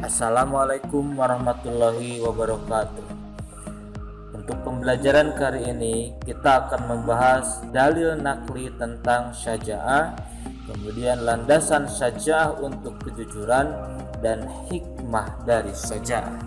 Assalamualaikum warahmatullahi wabarakatuh. Untuk pembelajaran kali ini kita akan membahas dalil nakli tentang syaja'ah, kemudian landasan syaja'ah untuk kejujuran dan hikmah dari syaja'ah.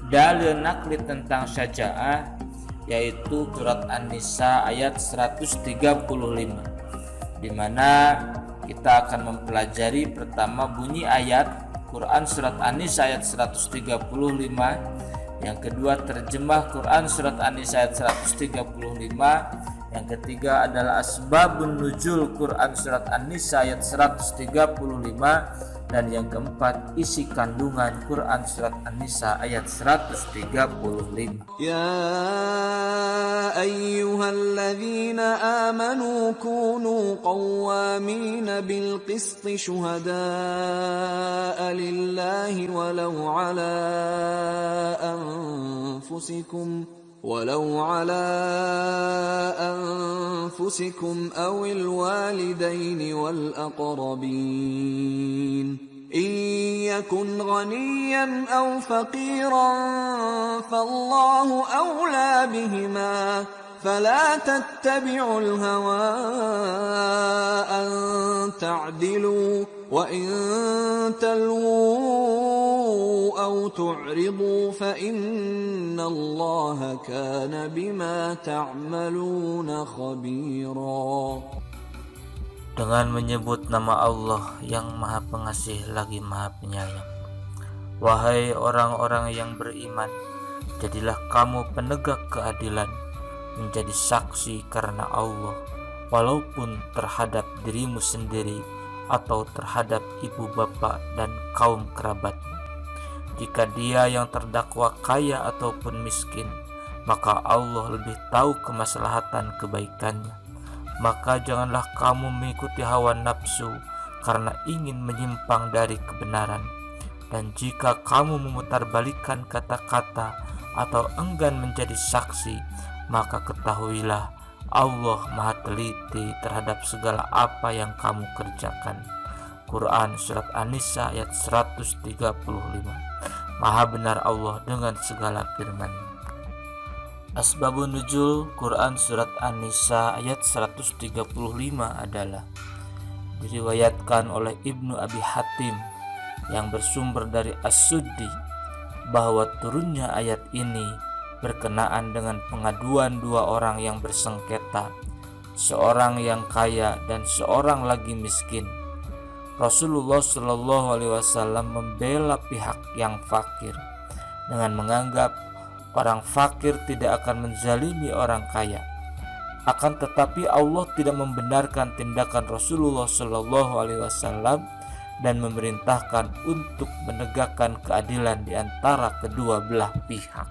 Dalil nakli tentang syaja'ah yaitu surat An-Nisa ayat 135, di mana kita akan mempelajari pertama bunyi ayat Quran surat An-Nisa ayat 135, yang kedua terjemah Quran surat An-Nisa ayat 135, yang ketiga adalah asbabun nuzul Quran surat An-Nisa ayat 135, dan yang keempat isi kandungan Quran surat An-Nisa ayat 135. Ya ayyuhalladzina amanu kunu qawwamina bil qisti syuhada'a lillahi walau ala anfusikum awil walidaini wal aqrabin in yakun ghaniyan aw faqiran fallahu awla bihima fala tattabi'ul hawa an ta'dilu wa in talwu aw tu'ridu fa innallaha kana bima ta'maluna khabira. Dengan menyebut nama Allah yang Maha Pengasih lagi Maha Penyayang. Wahai orang-orang yang beriman, jadilah kamu penegak keadilan, menjadi saksi karena Allah, walaupun terhadap dirimu sendiri atau terhadap ibu bapak dan kaum kerabatmu. Jika dia yang terdakwa kaya ataupun miskin, maka Allah lebih tahu kemaslahatan kebaikannya. Maka janganlah kamu mengikuti hawa nafsu karena ingin menyimpang dari kebenaran. Dan jika kamu memutarbalikkan kata-kata atau enggan menjadi saksi, maka ketahuilah Allah Maha Teliti terhadap segala apa yang kamu kerjakan. Quran surat An-Nisa ayat 135. Maha benar Allah dengan segala firman-Nya. Asbabun nuzul Quran surat An-Nisa ayat 135 adalah diriwayatkan oleh Ibnu Abi Hatim yang bersumber dari As-Suddi bahwa turunnya ayat ini berkenaan dengan pengaduan dua orang yang bersengketa, seorang yang kaya dan seorang lagi miskin. Rasulullah Shallallahu Alaihi Wasallam membela pihak yang fakir dengan menganggap orang fakir tidak akan menzalimi orang kaya. Akan tetapi Allah tidak membenarkan tindakan Rasulullah Shallallahu Alaihi Wasallam dan memerintahkan untuk menegakkan keadilan di antara kedua belah pihak.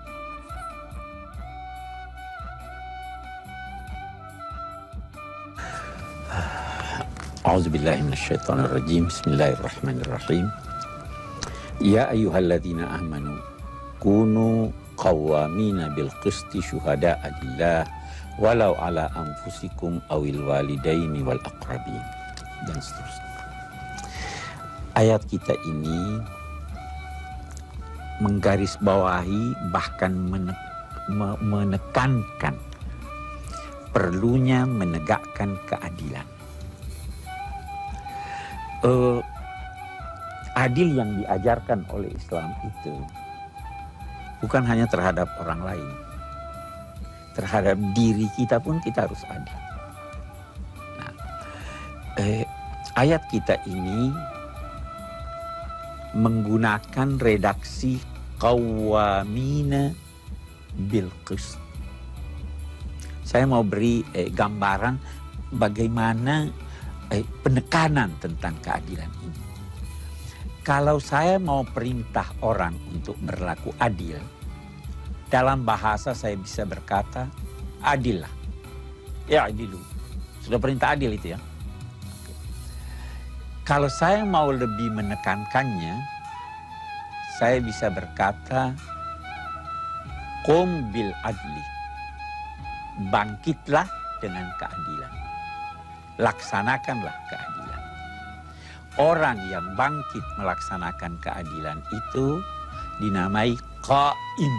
A'udzubillahi minasyaitonirrajim. Bismillahirrahmanirrahim. Ya ayyuhalladzina amanu kunu qawwamina bil qisti syuhada'a lillah walau ala anfusikum awil walidaini wal aqrabin, dan seterusnya. Ayat kita ini menggarisbawahi bahkan menekankan perlunya menegakkan keadilan. Adil yang diajarkan oleh Islam itu bukan hanya terhadap orang lain, terhadap diri kita pun kita harus adil. Nah, ayat kita ini menggunakan redaksi qawwamina bil qist. Saya mau beri gambaran bagaimana penekanan tentang keadilan ini. Kalau saya mau perintah orang untuk berlaku adil, dalam bahasa saya bisa berkata, adillah. Ya, adilu. Sudah perintah adil itu ya. Kalau saya mau lebih menekankannya, saya bisa berkata, qum bil adli. Bangkitlah dengan keadilan. Laksanakanlah keadilan. orang yang bangkit melaksanakan keadilan itu dinamai qaim.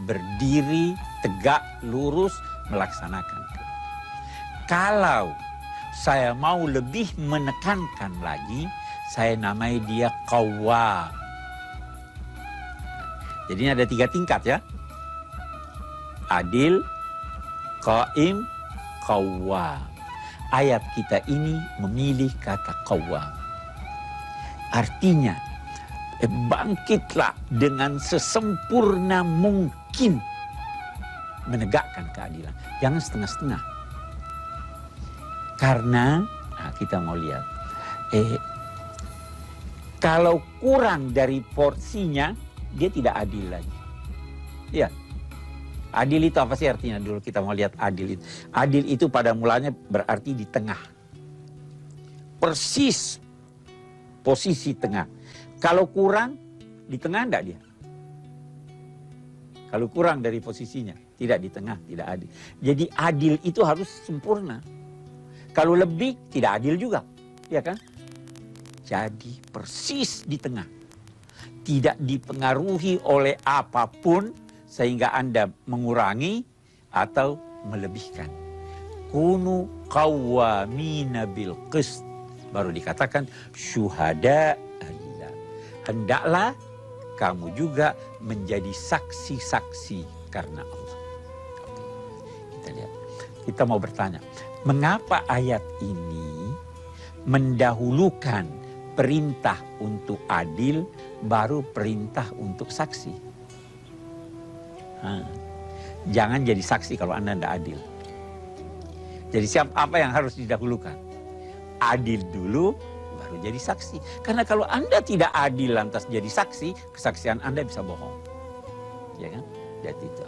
Berdiri tegak lurus melaksanakan. Kalau saya mau lebih menekankan lagi, saya namai dia qawwam. Jadi ini ada 3 tingkat ya. Adil, qaim, qawwam. Ayat kita ini memilih kata qawwam. Artinya, bangkitlah dengan sesempurna mungkin menegakkan keadilan. Jangan setengah-setengah. Karena, kita mau lihat, kalau kurang dari porsinya, dia tidak adil lagi. Ya, adil itu apa sih artinya? Dulu kita mau lihat adil itu. Adil itu pada mulanya berarti di tengah. Persis posisi tengah. Kalau kurang, di tengah enggak dia? Kalau kurang dari posisinya, tidak di tengah, tidak adil. Jadi adil itu harus sempurna. Kalau lebih, tidak adil juga. Ya kan? Jadi persis di tengah. Tidak dipengaruhi oleh apapun sehingga Anda mengurangi atau melebihkan. Kunu qawwamina bil qist. Baru dikatakan syuhada lillah. Hendaklah kamu juga menjadi saksi-saksi karena Allah. Oke, kita lihat. Kita mau bertanya, mengapa ayat ini mendahulukan perintah untuk adil baru perintah untuk saksi? Jangan jadi saksi kalau Anda tidak adil. Jadi apa yang harus didahulukan? Adil dulu baru jadi saksi. Karena kalau Anda tidak adil lantas jadi saksi, kesaksian Anda bisa bohong. Ya kan? Jadi itu.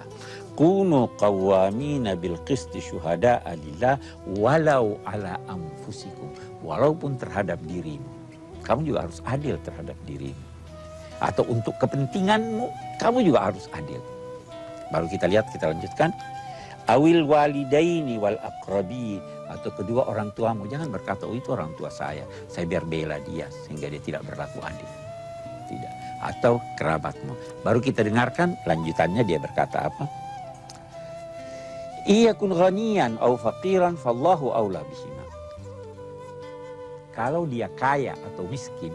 Kunu qawwamina bil qisti syuhada'a lillah walau ala anfusikum. Walaupun terhadap dirimu. Kamu juga harus adil terhadap dirimu. Atau untuk kepentinganmu, kamu juga harus adil. Baru kita lihat, kita lanjutkan. Awil walidaini wal aqrabin. Atau kedua orang tuamu. Jangan berkata, oh itu orang tua saya biar bela dia sehingga dia tidak berlaku adil. Tidak. Atau kerabatmu. Baru kita dengarkan lanjutannya, dia berkata apa? Iyakun ghaniyan au faqiran fallahu aula bihima. Kalau dia kaya atau miskin,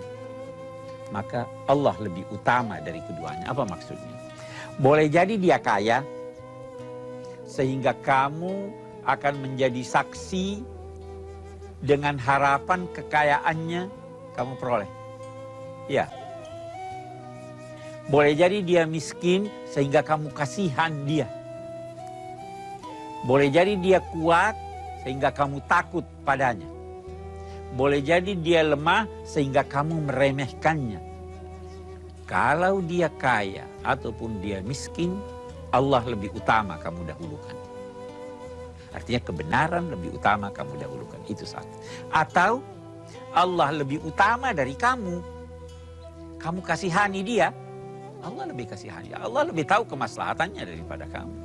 maka Allah lebih utama dari keduanya. Apa maksudnya? Boleh jadi dia kaya, sehingga kamu akan menjadi saksi dengan harapan kekayaannya kamu peroleh. Ya. Boleh jadi dia miskin, sehingga kamu kasihan dia. Boleh jadi dia kuat, sehingga kamu takut padanya. Boleh jadi dia lemah sehingga kamu meremehkannya. Kalau dia kaya ataupun dia miskin, Allah lebih utama kamu dahulukan. Artinya kebenaran lebih utama kamu dahulukan. Itu satu. Atau Allah lebih utama dari kamu. Kamu kasihani dia, Allah lebih kasihani. Allah lebih tahu kemaslahatannya daripada kamu.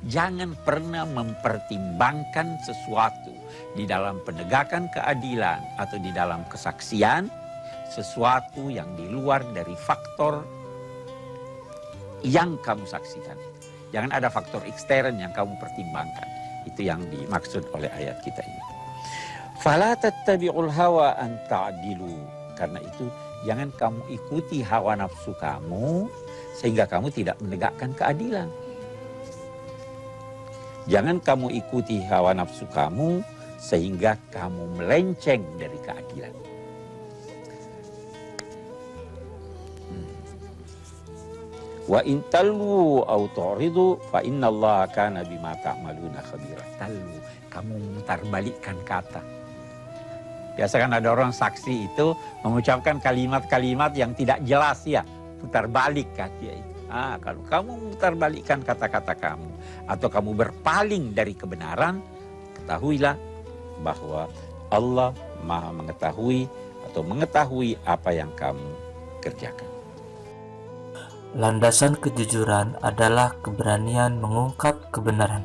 Jangan pernah mempertimbangkan sesuatu di dalam penegakan keadilan atau di dalam kesaksian, sesuatu yang di luar dari faktor yang kamu saksikan. Jangan ada faktor ekstern yang kamu pertimbangkan. Itu yang dimaksud oleh ayat kita ini. Fala tattabi'ul hawa an ta'dilu. Karena itu jangan kamu ikuti hawa nafsu kamu sehingga kamu tidak menegakkan keadilan. Jangan kamu ikuti hawa nafsu kamu sehingga kamu melenceng dari keadilan. Wa in talwu aw tu'ridu fa innallaha kana bima ta'maluna khabira. Talwu, kamu memutarbalikkan kata. Biasa kan ada orang saksi itu mengucapkan kalimat-kalimat yang tidak jelas ya, putar balik kata itu. Kalau kamu memutarbalikkan kata-kata kamu atau kamu berpaling dari kebenaran, ketahuilah bahwa Allah Maha mengetahui atau mengetahui apa yang kamu kerjakan. Landasan kejujuran adalah keberanian mengungkap kebenaran.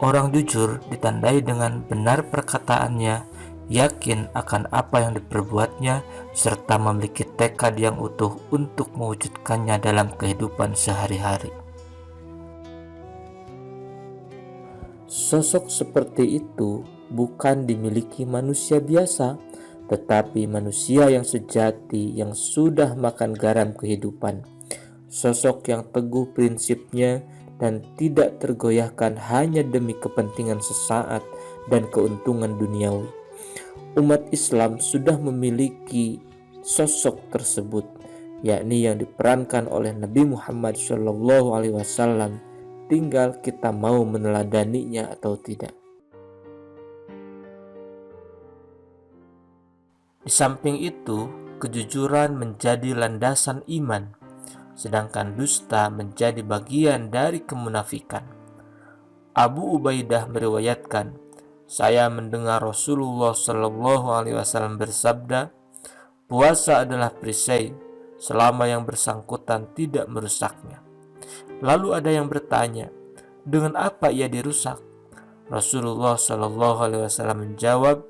Orang jujur ditandai dengan benar perkataannya yakin akan apa yang diperbuatnya, serta memiliki tekad yang utuh untuk mewujudkannya dalam kehidupan sehari-hari. Sosok seperti itu bukan dimiliki manusia biasa, tetapi manusia yang sejati yang sudah makan garam kehidupan. Sosok yang teguh prinsipnya dan tidak tergoyahkan hanya demi kepentingan sesaat dan keuntungan duniawi. Umat Islam sudah memiliki sosok tersebut, yakni yang diperankan oleh Nabi Muhammad SAW. Tinggal kita mau meneladaninya atau tidak. Di samping itu, kejujuran menjadi landasan iman, sedangkan dusta menjadi bagian dari kemunafikan. Abu Ubaidah meriwayatkan, saya mendengar Rasulullah SAW bersabda, puasa adalah perisai selama yang bersangkutan tidak merusaknya. Lalu ada yang bertanya, dengan apa ia dirusak? Rasulullah SAW menjawab,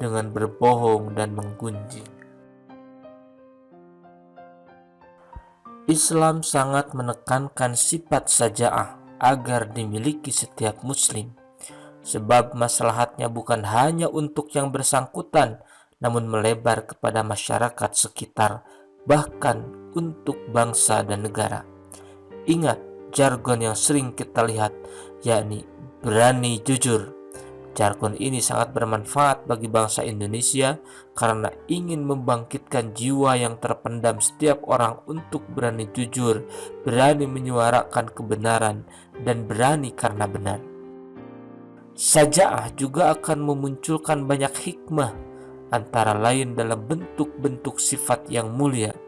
dengan berbohong dan menggunjing. Islam sangat menekankan sifat syaja'ah agar dimiliki setiap muslim, sebab maslahatnya bukan hanya untuk yang bersangkutan, namun melebar kepada masyarakat sekitar, bahkan untuk bangsa dan negara. Ingat jargon yang sering kita lihat, yakni berani jujur. Jargon ini sangat bermanfaat bagi bangsa Indonesia karena ingin membangkitkan jiwa yang terpendam setiap orang untuk berani jujur, berani menyuarakan kebenaran, dan berani karena benar. Syaja'ah juga akan memunculkan banyak hikmah, antara lain dalam bentuk-bentuk sifat yang mulia,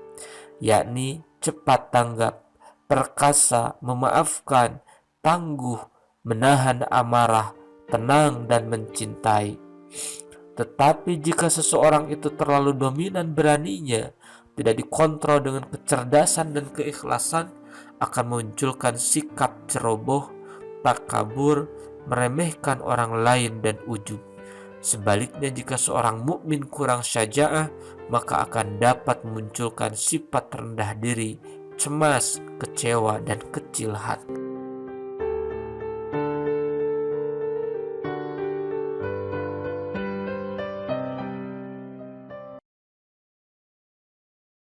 yakni cepat tanggap, perkasa, memaafkan, tangguh, menahan amarah, tenang, dan mencintai. Tetapi jika seseorang itu terlalu dominan beraninya, tidak dikontrol dengan kecerdasan dan keikhlasan, akan memunculkan sikap ceroboh, takabur, meremehkan orang lain, dan ujub. Sebaliknya, jika seorang mukmin kurang syaja'ah, maka akan dapat memunculkan sifat rendah diri, cemas, kecewa, dan kecil hati.